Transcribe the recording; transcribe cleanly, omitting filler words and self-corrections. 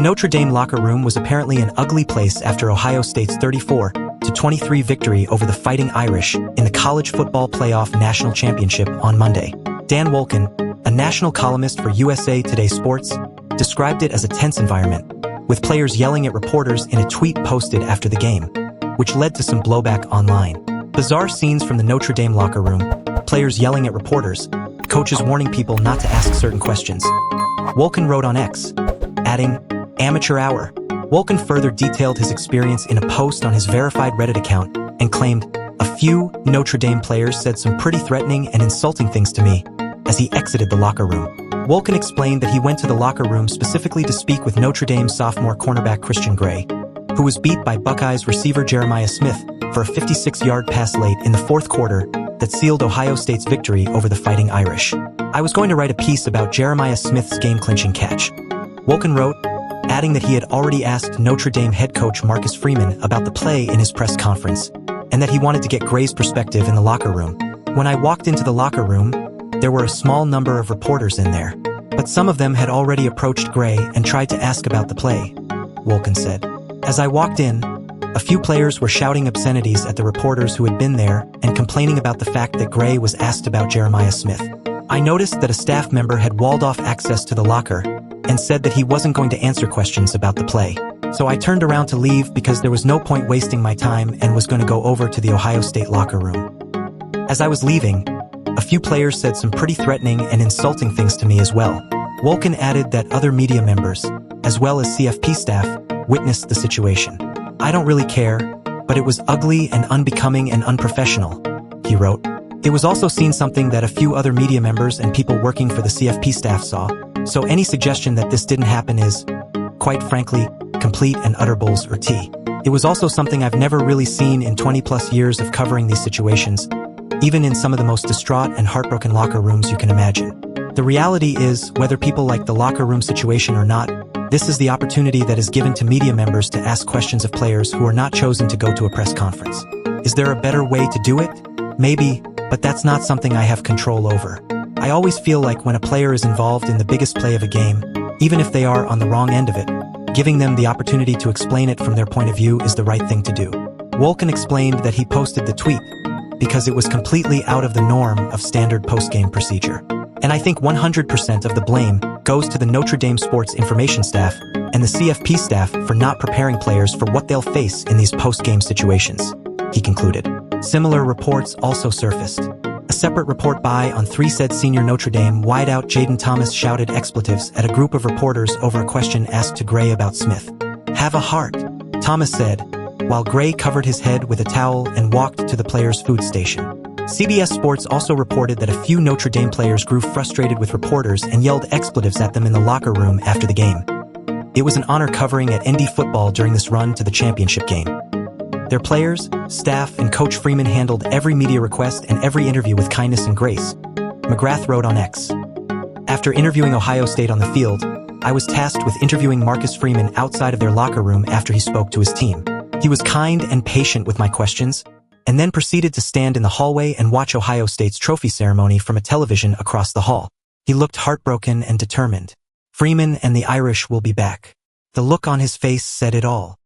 Notre Dame locker room was apparently an ugly place after Ohio State's 34-23 victory over the Fighting Irish in the College Football Playoff National Championship on Monday. Dan Wolken, a national columnist for USA Today Sports, described it as a tense environment, with players yelling at reporters in a tweet posted after the game, which led to some blowback online. Bizarre scenes from the Notre Dame locker room, players yelling at reporters, coaches warning people not to ask certain questions. Wolken wrote on X, adding, "Amateur hour." Wolken further detailed his experience in a post on his verified Reddit account and claimed, "A few Notre Dame players said some pretty threatening and insulting things to me," as he exited the locker room. Wolken explained that he went to the locker room specifically to speak with Notre Dame sophomore cornerback Christian Gray, who was beat by Buckeyes receiver Jeremiah Smith for a 56-yard pass late in the fourth quarter that sealed Ohio State's victory over the Fighting Irish. "I was going to write a piece about Jeremiah Smith's game-clinching catch," Wolken wrote, adding that he had already asked Notre Dame head coach Marcus Freeman about the play in his press conference, and that he wanted to get Gray's perspective in the locker room. "When I walked into the locker room, there were a small number of reporters in there, but some of them had already approached Gray and tried to ask about the play," Wolken said. "As I walked in, a few players were shouting obscenities at the reporters who had been there and complaining about the fact that Gray was asked about Jeremiah Smith. I noticed that a staff member had walled off access to the locker and said that he wasn't going to answer questions about the play. So I turned around to leave because there was no point wasting my time and was going to go over to the Ohio State locker room. As I was leaving, a few players said some pretty threatening and insulting things to me as well." Wolken added that other media members, as well as CFP staff, witnessed the situation. "I don't really care, but it was ugly and unbecoming and unprofessional," he wrote. It was also seen something that a few other media members and people working for the CFP staff saw, so any suggestion that this didn't happen is, quite frankly, complete and utter bulls or tea. It was also something I've never really seen in 20-plus years of covering these situations, even in some of the most distraught and heartbroken locker rooms you can imagine. The reality is, whether people like the locker room situation or not, this is the opportunity that is given to media members to ask questions of players who are not chosen to go to a press conference. Is there a better way to do it? Maybe, but that's not something I have control over. I always feel like when a player is involved in the biggest play of a game, even if they are on the wrong end of it, giving them the opportunity to explain it from their point of view is the right thing to do. Wolken explained that he posted the tweet because it was completely out of the norm of standard post-game procedure. "And I think 100% of the blame goes to the Notre Dame sports information staff and the CFP staff for not preparing players for what they'll face in these post-game situations," he concluded. Similar reports also surfaced. A separate report on 3 said senior Notre Dame wideout Jaden Thomas shouted expletives at a group of reporters over a question asked to Gray about Smith. "Have a heart," Thomas said, while Gray covered his head with a towel and walked to the players' food station. CBS Sports also reported that a few Notre Dame players grew frustrated with reporters and yelled expletives at them in the locker room after the game. It was an honor covering at ND football during this run to the championship game. Their players, staff, and Coach Freeman handled every media request and every interview with kindness and grace, McGrath wrote on X. "After interviewing Ohio State on the field, I was tasked with interviewing Marcus Freeman outside of their locker room after he spoke to his team. He was kind and patient with my questions, and then proceeded to stand in the hallway and watch Ohio State's trophy ceremony from a television across the hall. He looked heartbroken and determined. Freeman and the Irish will be back. The look on his face said it all.